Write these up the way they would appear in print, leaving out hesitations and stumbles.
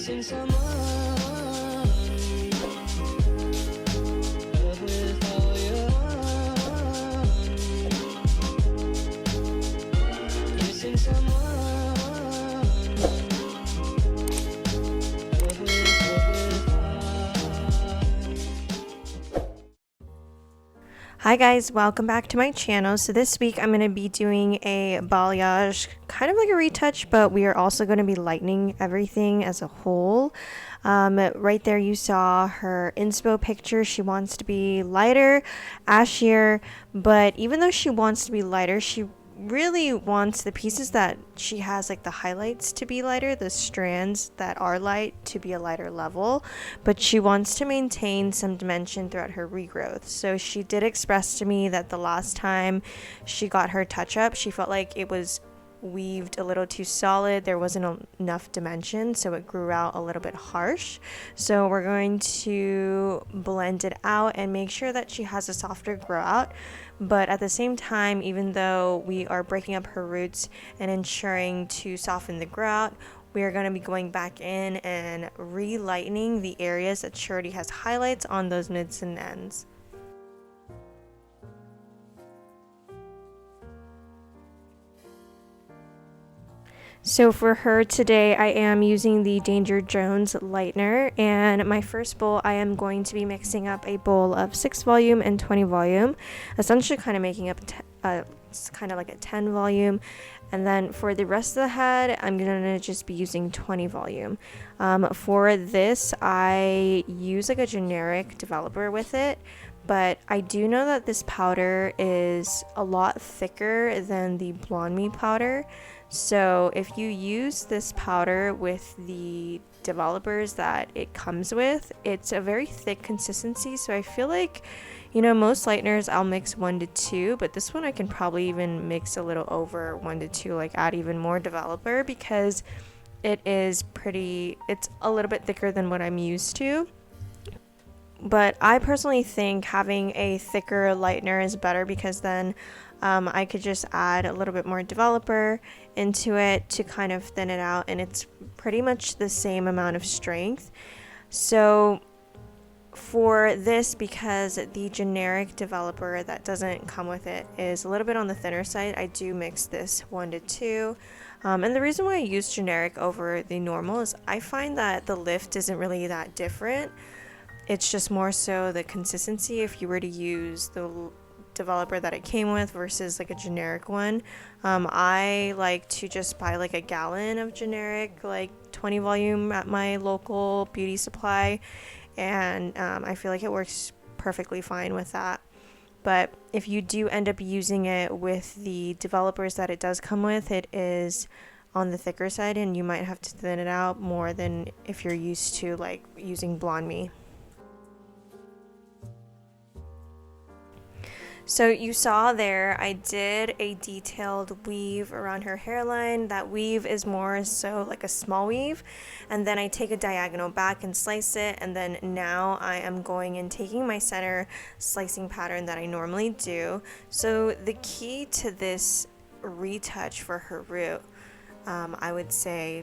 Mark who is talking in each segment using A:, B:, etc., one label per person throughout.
A: Missing someone with all your missing someone.
B: Hi guys, welcome back to my channel. So this week I'm going to be doing a balayage, kind of like a retouch, but we are also going to be lightening everything as a whole. Right there you saw her inspo picture. She wants to be lighter, ashier, but even though she wants to be lighter, she really wants the pieces that she has, like the highlights, to be lighter, the strands that are light to be a lighter level, but she wants to maintain some dimension throughout her regrowth. So she did express to me that the last time she got her touch up, she felt like it was weaved a little too solid. There wasn't enough dimension, so it grew out a little bit harsh. So we're going to blend it out and make sure that she has a softer grow out. But at the same time, even though we are breaking up her roots and ensuring to soften the grow out, we are going to be going back in and re-lightening the areas that she already has highlights on those mids and ends. So for her today, I am using the Danger Jones lightener, and my first bowl, I am going to be mixing up a bowl of 6 volume and 20 volume, essentially kind of making up kind of like a 10 volume. And then for the rest of the head, I'm gonna just be using 20 volume. For this, I use like a generic developer with it, but I do know that this powder is a lot thicker than the Blonde Me powder. So if you use this powder with the developers that it comes with, it's a very thick consistency. So I feel like, you know, most lighteners I'll mix 1 to 2, but this one I can probably even mix a little over 1 to 2, like add even more developer, because it's a little bit thicker than what I'm used to. But I personally think having a thicker lightener is better, because then I could just add a little bit more developer into it to kind of thin it out, and it's pretty much the same amount of strength. So for this, because the generic developer that doesn't come with it is a little bit on the thinner side, I do mix this 1 to 2. And the reason why I use generic over the normal is I find that the lift isn't really that different. It's just more so the consistency if you were to use the developer that it came with versus like a generic one. I like to just buy like a gallon of generic, like 20 volume, at my local beauty supply, and I feel like it works perfectly fine with that. But if you do end up using it with the developers that it does come with, it is on the thicker side, and you might have to thin it out more than if you're used to like using Blonde Me. So you saw there, I did a detailed weave around her hairline. That weave is more so like a small weave, and then I take a diagonal back and slice it, and then now I am going and taking my center slicing pattern that I normally do. So the key to this retouch for her root, I would say,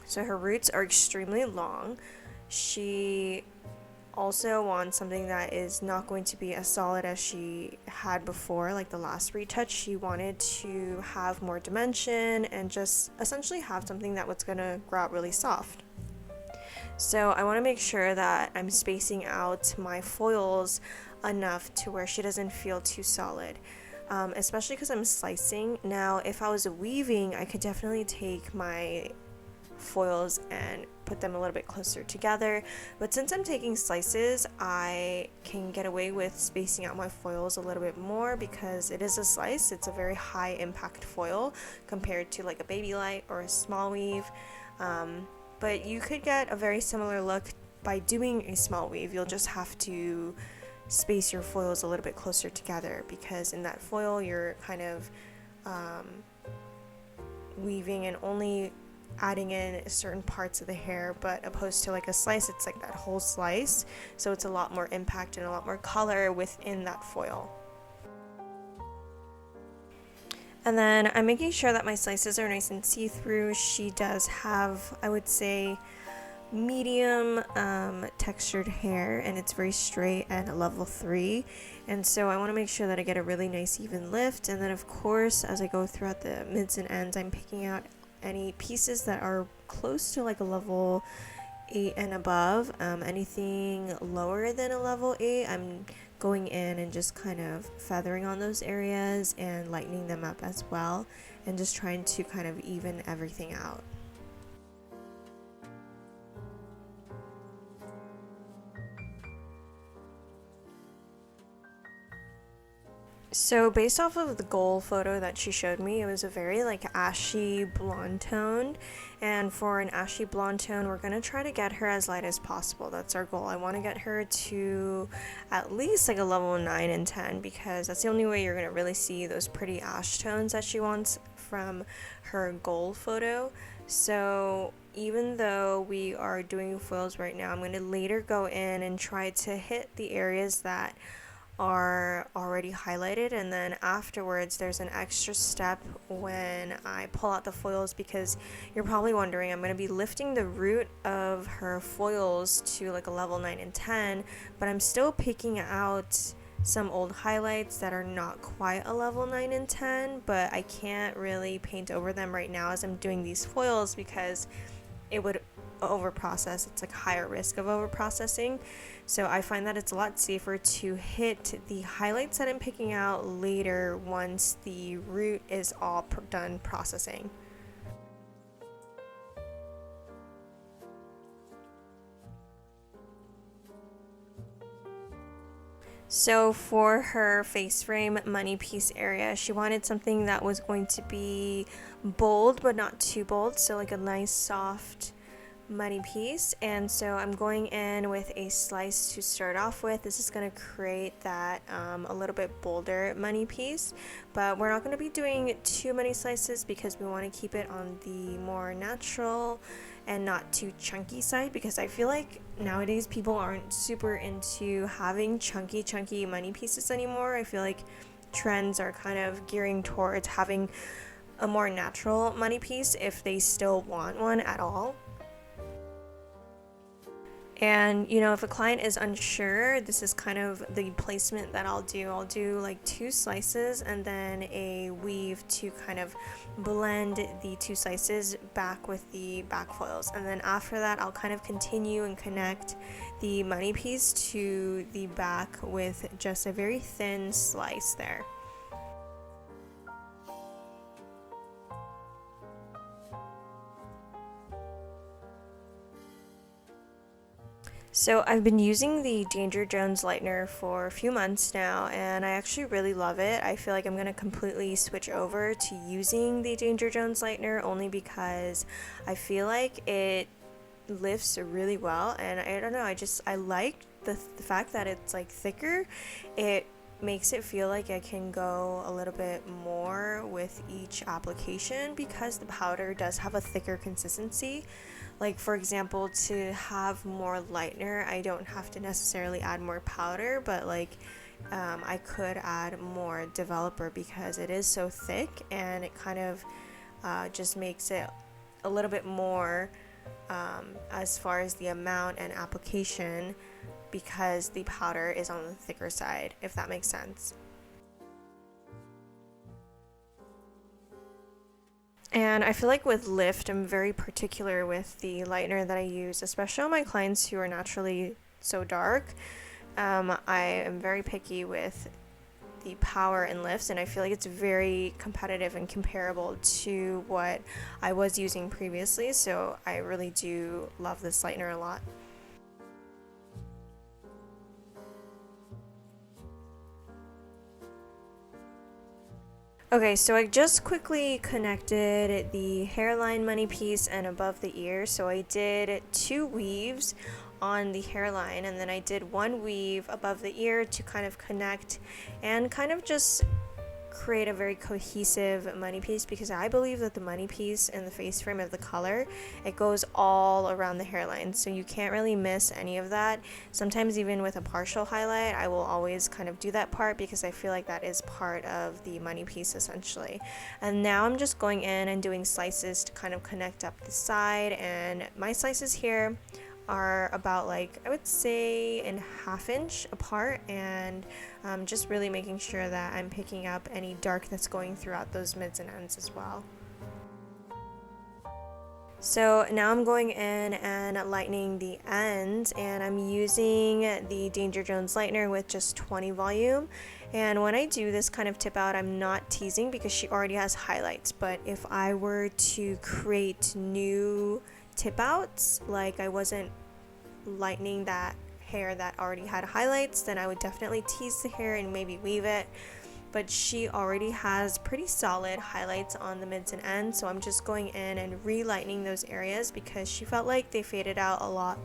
B: so her roots are extremely long. She also want something that is not going to be as solid as she had before, like the last retouch. She wanted to have more dimension and just essentially have something that was going to grow out really soft. So I want to make sure that I'm spacing out my foils enough to where she doesn't feel too solid, especially because I'm slicing. Now if I was weaving, I could definitely take my foils and put them a little bit closer together, but since I'm taking slices, I can get away with spacing out my foils a little bit more, because it is a slice. It's a very high impact foil compared to like a baby light or a small weave, but you could get a very similar look by doing a small weave. You'll just have to space your foils a little bit closer together, because in that foil you're kind of weaving and only adding in certain parts of the hair, but opposed to like a slice, it's like that whole slice, so it's a lot more impact and a lot more color within that foil. And then I'm making sure that my slices are nice and see-through. She does have, I would say, medium textured hair, and it's very straight and a level 3, and so I want to make sure that I get a really nice even lift. And then of course, as I go throughout the mids and ends, I'm picking out any pieces that are close to like a level 8 and above. Anything lower than a level 8, I'm going in and just kind of feathering on those areas and lightening them up as well, and just trying to kind of even everything out. So based off of the goal photo that she showed me, it was a very like ashy blonde tone, and for an ashy blonde tone, we're gonna try to get her as light as possible. That's our goal. I want to get her to at least like a level 9 and 10, because that's the only way you're gonna really see those pretty ash tones that she wants from her goal photo. So even though we are doing foils right now, I'm going to later go in and try to hit the areas that are already highlighted, and then afterwards there's an extra step when I pull out the foils, because you're probably wondering, I'm going to be lifting the root of her foils to like a level 9 and 10, but I'm still picking out some old highlights that are not quite a level 9 and 10, but I can't really paint over them right now as I'm doing these foils, because it would over process. It's like higher risk of over processing, so I find that it's a lot safer to hit the highlights that I'm picking out later once the root is all done processing. So for her face frame money piece area, she wanted something that was going to be bold but not too bold, so like a nice soft money piece. And so I'm going in with a slice to start off with. This is going to create that a little bit bolder money piece, but we're not going to be doing too many slices because we want to keep it on the more natural and not too chunky side, because I feel like nowadays people aren't super into having chunky money pieces anymore. I feel like trends are kind of gearing towards having a more natural money piece if they still want one at all. And you know, if a client is unsure, this is kind of the placement that I'll do. I'll do like 2 slices and then a weave to kind of blend the 2 slices back with the back foils, and then after that I'll kind of continue and connect the money piece to the back with just a very thin slice there. So I've been using the Danger Jones lightener for a few months now, and I actually really love it. I feel like I'm going to completely switch over to using the Danger Jones lightener only because I feel like it lifts really well, and I don't know, I like the fact that it's like thicker. It makes it feel like I can go a little bit more with each application because the powder does have a thicker consistency. Like for example, to have more lightener, I don't have to necessarily add more powder, but like I could add more developer because it is so thick, and it kind of just makes it a little bit more as far as the amount and application, because the powder is on the thicker side, if that makes sense. And I feel like with lift, I'm very particular with the lightener that I use, especially on my clients who are naturally so dark. I am very picky with the power and lifts, and I feel like it's very competitive and comparable to what I was using previously, so I really do love this lightener a lot. Okay, so I just quickly connected the hairline money piece and above the ear. So I did 2 weaves on the hairline, and then I did 1 weave above the ear to kind of connect and kind of just create a very cohesive money piece, because I believe that the money piece and the face frame of the color, it goes all around the hairline, so you can't really miss any of that. Sometimes even with a partial highlight, I will always kind of do that part because I feel like that is part of the money piece essentially. And now I'm just going in and doing slices to kind of connect up the side, and my slices here are about like, I would say, in ½ inch apart, and just really making sure that I'm picking up any dark that's going throughout those mids and ends as well. So now I'm going in and lightening the ends, and I'm using the Danger Jones lightener with just 20 volume. And when I do this kind of tip out, I'm not teasing because she already has highlights. But if I were to create new tip outs, like I wasn't lightening that hair that already had highlights, then I would definitely tease the hair and maybe weave it. But she already has pretty solid highlights on the mids and ends, so I'm just going in and re-lightening those areas because she felt like they faded out a lot,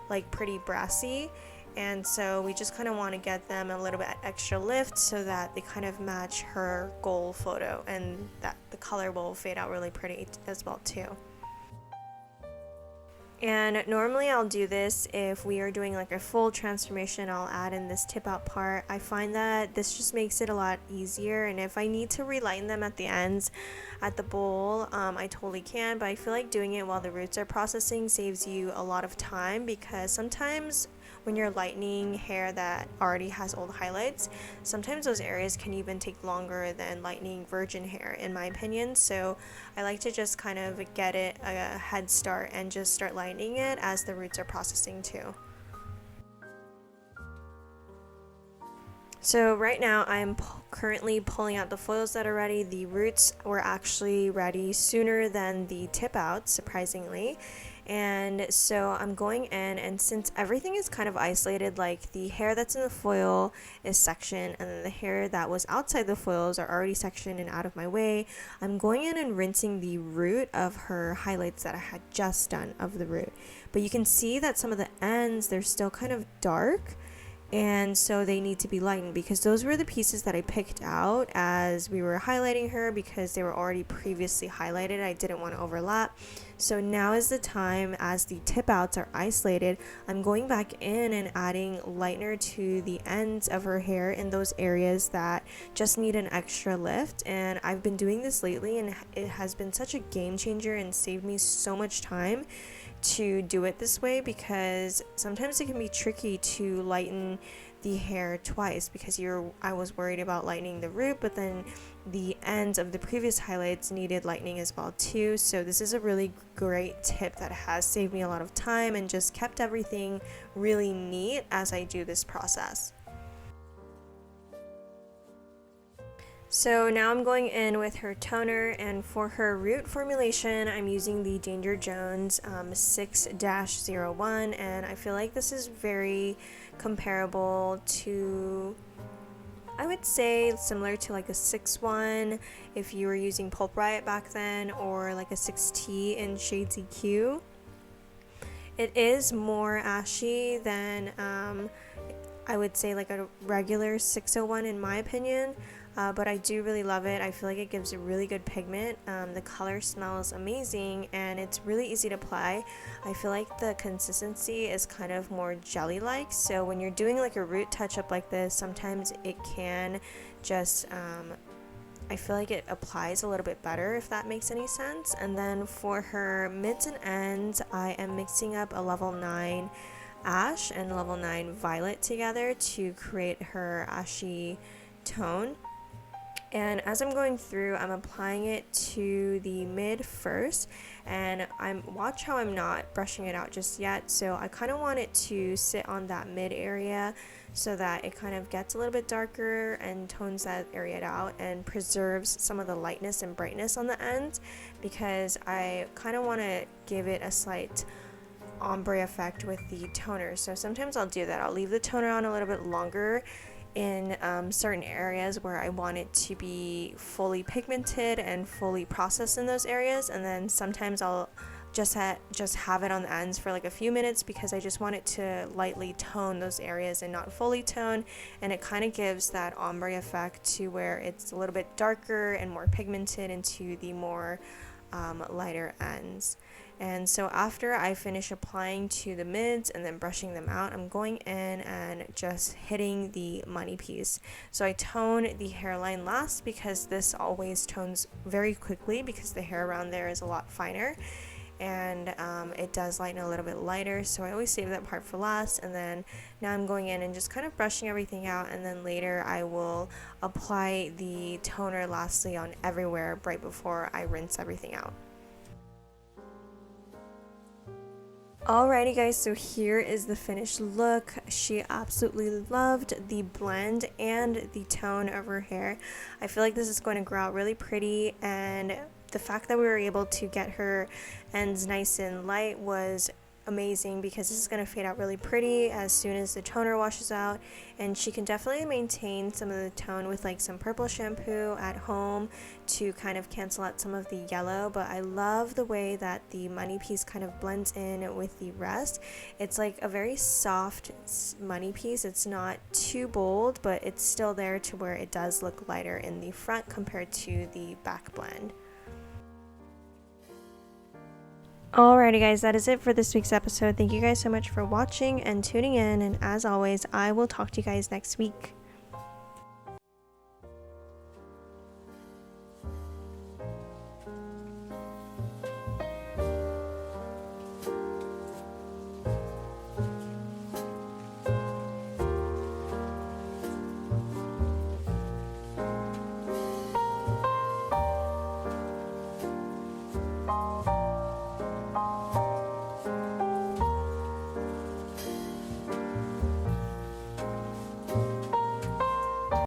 B: like pretty brassy, and so we just kind of want to get them a little bit extra lift so that they kind of match her goal photo, and that the color will fade out really pretty as well too. And normally I'll do this if we are doing like a full transformation. I'll add in this tip out part. I find that this just makes it a lot easier, and if I need to relighten them at the ends at the bowl, I totally can, but I feel like doing it while the roots are processing saves you a lot of time, because sometimes when you're lightening hair that already has old highlights, sometimes those areas can even take longer than lightening virgin hair, in my opinion. So I like to just kind of get it a head start and just start lightening it as the roots are processing too. So right now I'm currently pulling out the foils that are ready. The roots were actually ready sooner than the tip outs, surprisingly. And so I'm going in, and since everything is kind of isolated, like the hair that's in the foil is sectioned and then the hair that was outside the foils are already sectioned and out of my way, I'm going in and rinsing the root of her highlights that I had just done of the root. But you can see that some of the ends, they're still kind of dark, and so they need to be lightened, because those were the pieces that I picked out as we were highlighting her because they were already previously highlighted. I didn't want to overlap. So now is the time, as the tip outs are isolated, I'm going back in and adding lightener to the ends of her hair in those areas that just need an extra lift. And I've been doing this lately, and it has been such a game changer and saved me so much time to do it this way, because sometimes it can be tricky to lighten the hair twice, because I was worried about lightening the root, but then the ends of the previous highlights needed lightening as well too. So this is a really great tip that has saved me a lot of time and just kept everything really neat as I do this process. So now I'm going in with her toner, and for her root formulation I'm using the Danger Jones 6-01, and I feel like this is very comparable to, I would say similar to like a 6-1 if you were using Pulp Riot back then, or like a 6T in Shades EQ. It is more ashy than I would say like a regular 601 in my opinion. But I do really love it. I feel like it gives a really good pigment. The color smells amazing, and it's really easy to apply. I feel like the consistency is kind of more jelly-like, so when you're doing like a root touch-up like this, sometimes it can just I feel like it applies a little bit better, if that makes any sense. And then for her mids and ends, I am mixing up a level 9 ash and level 9 violet together to create her ashy tone. And as I'm going through, I'm applying it to the mid first, and watch how I'm not brushing it out just yet. So I kind of want it to sit on that mid area so that it kind of gets a little bit darker and tones that area out and preserves some of the lightness and brightness on the ends, because I kind of want to give it a slight ombre effect with the toner. So sometimes I'll do that. I'll leave the toner on a little bit longer in certain areas where I want it to be fully pigmented and fully processed in those areas, and then sometimes I'll just have it on the ends for like a few minutes because I just want it to lightly tone those areas and not fully tone, and it kind of gives that ombre effect to where it's a little bit darker and more pigmented into the more lighter ends. And so after I finish applying to the mids and then brushing them out, I'm going in and just hitting the money piece. So I tone the hairline last because this always tones very quickly because the hair around there is a lot finer. and it does lighten a little bit lighter, so I always save that part for last. And then now I'm going in and just kind of brushing everything out, and then later I will apply the toner lastly on everywhere right before I rinse everything out. Alrighty guys, so here is the finished look. She absolutely loved the blend and the tone of her hair. I feel like this is going to grow out really pretty, and the fact that we were able to get her ends nice and light was amazing, because this is going to fade out really pretty as soon as the toner washes out. And she can definitely maintain some of the tone with like some purple shampoo at home to kind of cancel out some of the yellow. But I love the way that the money piece kind of blends in with the rest. It's like a very soft money piece. It's not too bold, but it's still there to where it does look lighter in the front compared to the back blend. Alrighty guys, that is it for this week's episode. Thank you guys so much for watching and tuning in, and as always, I will talk to you guys next week.